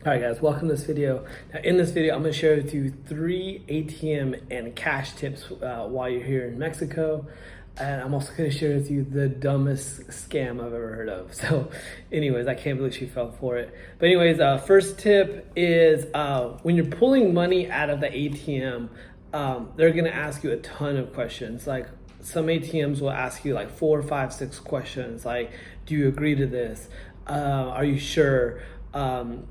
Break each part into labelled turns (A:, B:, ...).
A: Alright guys, welcome to this video. Now in this video, I'm going to share with you 3 ATM and cash tips while you're here in Mexico. And I'm also going to share with you the dumbest scam I've ever heard of. So anyways, I can't believe she fell for it. But anyways, first tip is when you're pulling money out of the ATM, they're going to ask you a ton of questions. Like some ATMs will ask you like 4, 5, 6 questions. Like, do you agree to this? Are you sure? And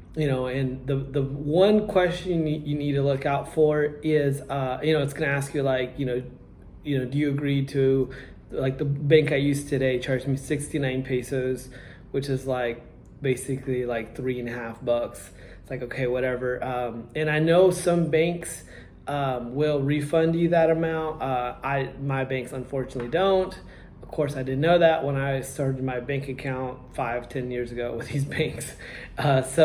A: the one question you need to look out for is, it's going to ask you like, do you agree to, like the bank I use today charged me 69 pesos, which is like basically like $3.50. It's like, okay, whatever. And I know some banks will refund you that amount. My banks unfortunately don't. Of course, I didn't know that when I started my bank account 5-10 years ago with these banks. But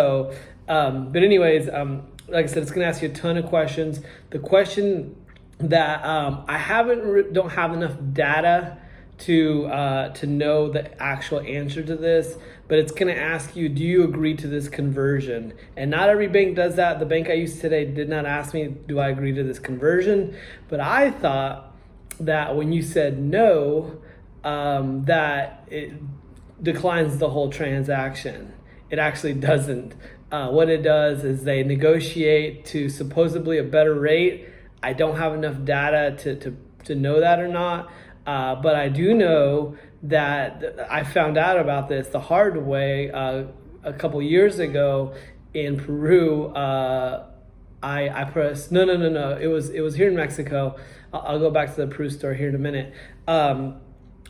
A: anyways, like I said, it's going to ask you a ton of questions. The question that I don't have enough data to know the actual answer to this, but it's going to ask you, do you agree to this conversion? And not every bank does that. The bank I use today did not ask me, do I agree to this conversion? But I thought that when you said no, that it declines the whole transaction. It actually doesn't. What it does is they negotiate to supposedly a better rate. I don't have enough data to know that or not, but I do know that I found out about this the hard way a couple years ago in Peru. I pressed no. It was here in Mexico. I'll go back to the Peru store here in a minute.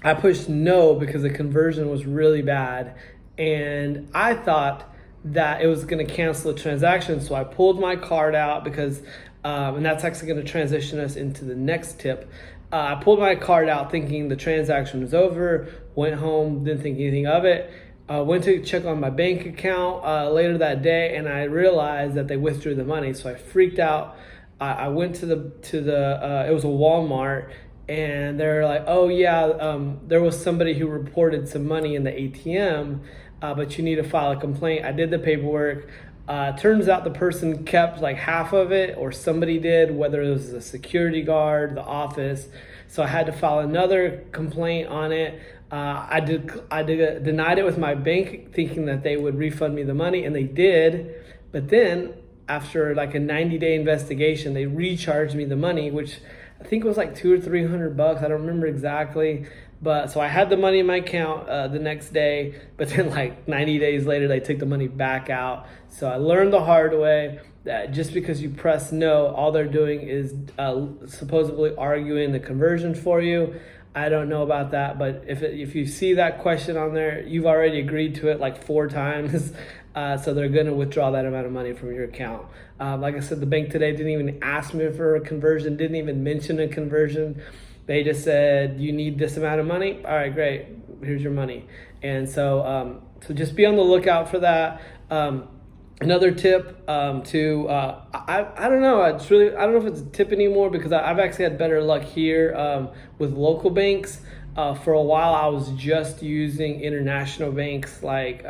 A: I pushed no because the conversion was really bad, and I thought that it was going to cancel the transaction. So I pulled my card out because, and that's actually going to transition us into the next tip. I pulled my card out thinking the transaction was over, went home, didn't think anything of it. Went to check on my bank account later that day, and I realized that they withdrew the money. So I freaked out. I went to it was a Walmart. And they're like, oh yeah, there was somebody who reported some money in the ATM, but you need to file a complaint. I did the paperwork. Turns out the person kept like half of it, or somebody did, whether it was the security guard, the office. So I had to file another complaint on it. I denied it with my bank, thinking that they would refund me the money, and they did. But then after like a 90-day investigation, they recharged me the money, which I think it was like $200 or $300. I don't remember exactly. But so I had the money in my account the next day, but then like 90 days later, they took the money back out. So I learned the hard way that just because you press no, all they're doing is supposedly arguing the conversion for you. I don't know about that, but if you see that question on there, you've already agreed to it like 4 times. So they're going to withdraw that amount of money from your account. Like I said, the bank today didn't even ask me for a conversion, didn't even mention a conversion. They just said, you need this amount of money? All right, great. Here's your money. And so just be on the lookout for that. Another tip I don't know. I don't know if it's a tip anymore because I've actually had better luck here with local banks. For a while, I was just using international banks like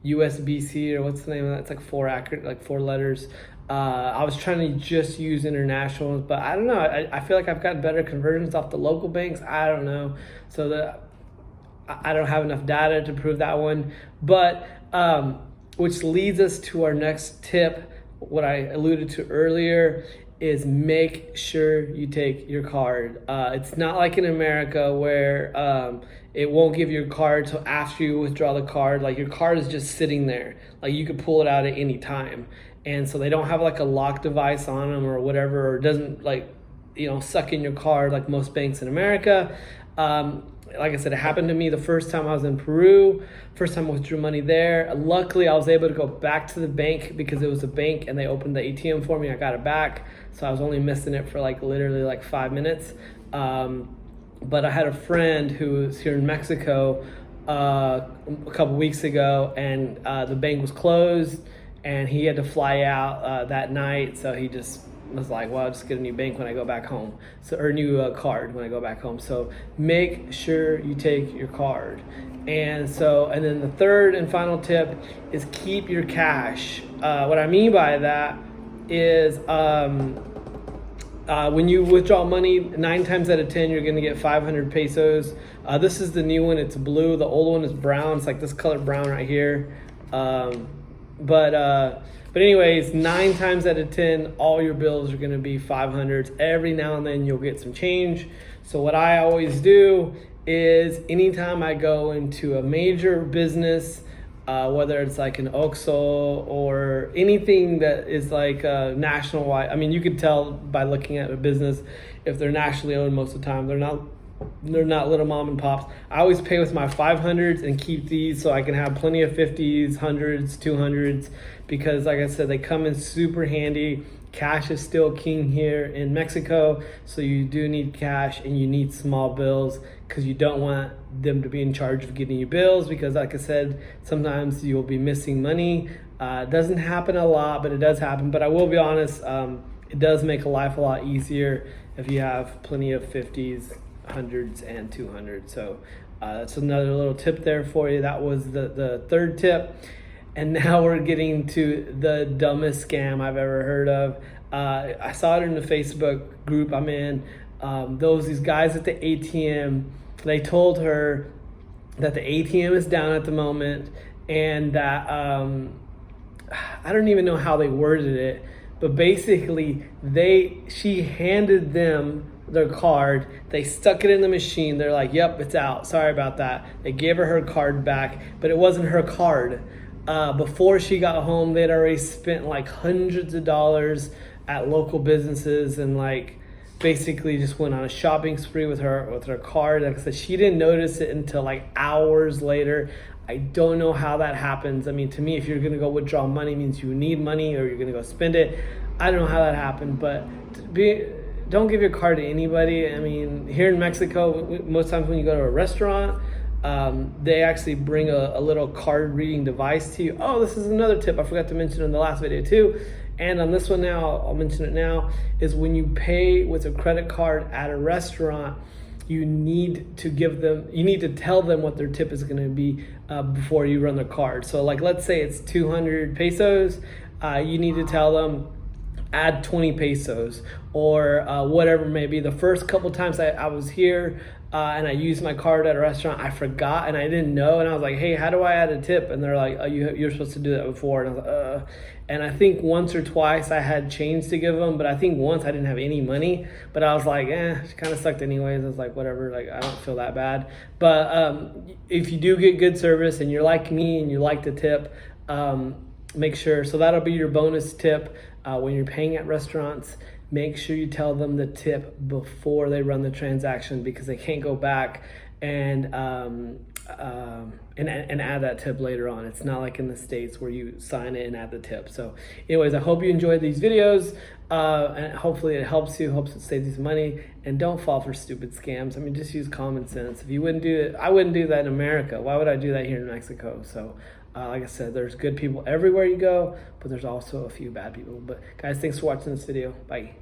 A: USBC, or what's the name of that? It's like 4 letters. I was trying to just use international ones, but I don't know. I feel like I've gotten better conversions off the local banks. I don't know. So I don't have enough data to prove that one. But which leads us to our next tip. What I alluded to earlier is make sure you take your card. It's not like in America where it won't give your card till after you withdraw the card. Like your card is just sitting there. Like you could pull it out at any time. And so they don't have like a lock device on them or whatever, or it doesn't like, suck in your card like most banks in America. Like I said, it happened to me the first time I was in Peru, first time I withdrew money there. Luckily, I was able to go back to the bank because it was a bank and they opened the ATM for me. I got it back. So I was only missing it for like literally like 5 minutes. But I had a friend who was here in Mexico a couple weeks ago, and the bank was closed and he had to fly out that night. So he just was like, well, I'll just get a new bank when I go back home. So, or a new card when I go back home. So make sure you take your card. And then the third and final tip is keep your cash. What I mean by that is when you withdraw money, 9 times out of 10, you're going to get 500 pesos. This is the new one. It's blue. The old one is brown. It's like this color brown right here. But anyways, 9 times out of 10, all your bills are going to be 500s. Every now and then you'll get some change. So what I always do is anytime I go into a major business, whether it's like an OXXO or anything that is like national wide. I mean, you could tell by looking at a business if they're nationally owned most of the time. They're not little mom and pops. I always pay with my 500s and keep these so I can have plenty of 50s, 100s, 200s, because like I said, they come in super handy. Cash is still king here in Mexico, so you do need cash and you need small bills because you don't want them to be in charge of getting you bills, because like I said, sometimes you'll be missing money. It doesn't happen a lot, but it does happen. But I will be honest, it does make life a lot easier if you have plenty of 50s, 100s, and 200s. So that's another little tip there for you. That was the third tip. And now we're getting to the dumbest scam I've ever heard of. I saw it in the Facebook group I'm in. These guys at the ATM, they told her that the ATM is down at the moment, and that I don't even know how they worded it, but basically she handed them their card. They stuck it in the machine. They're like, "Yep, it's out. Sorry about that." They gave her card back, but it wasn't her card. Before she got home, they'd already spent like hundreds of dollars at local businesses and like basically just went on a shopping spree with her card. Like I said, she didn't notice it until like hours later. I don't know how that happens. I mean, to me, if you're gonna go withdraw money, it means you need money or you're gonna go spend it. I don't know how that happened, but don't give your card to anybody. I mean, here in Mexico, most times when you go to a restaurant, they actually bring a little card reading device to you. Oh, this is another tip I forgot to mention in the last video too. And on this one now, I'll mention it now, is when you pay with a credit card at a restaurant, you need to tell them what their tip is going to be before you run the card. So like, let's say it's 200 pesos. You need to tell them, add 20 pesos or whatever it may be. The first couple times I was here and I used my card at a restaurant, I forgot and I didn't know, and I was like, "Hey, how do I add a tip?" And they're like, "Oh, you're supposed to do that before." And I was like, And I think once or twice I had change to give them, but I think once I didn't have any money, but I was like, it kind of sucked anyways. I was like, whatever, like I don't feel that bad. But if you do get good service and you're like me and you like the tip, make sure, so that'll be your bonus tip when you're paying at restaurants. Make sure you tell them the tip before they run the transaction, because they can't go back and add that tip later on. It's not like in the States where you sign it and add the tip. So anyways, I hope you enjoyed these videos, and hopefully it helps it saves you some money, and don't fall for stupid scams. I mean, just use common sense. If you wouldn't do it, I wouldn't do that in America. Why would I do that here in Mexico? So like I said, there's good people everywhere you go, but there's also a few bad people. But guys, thanks for watching this video. Bye.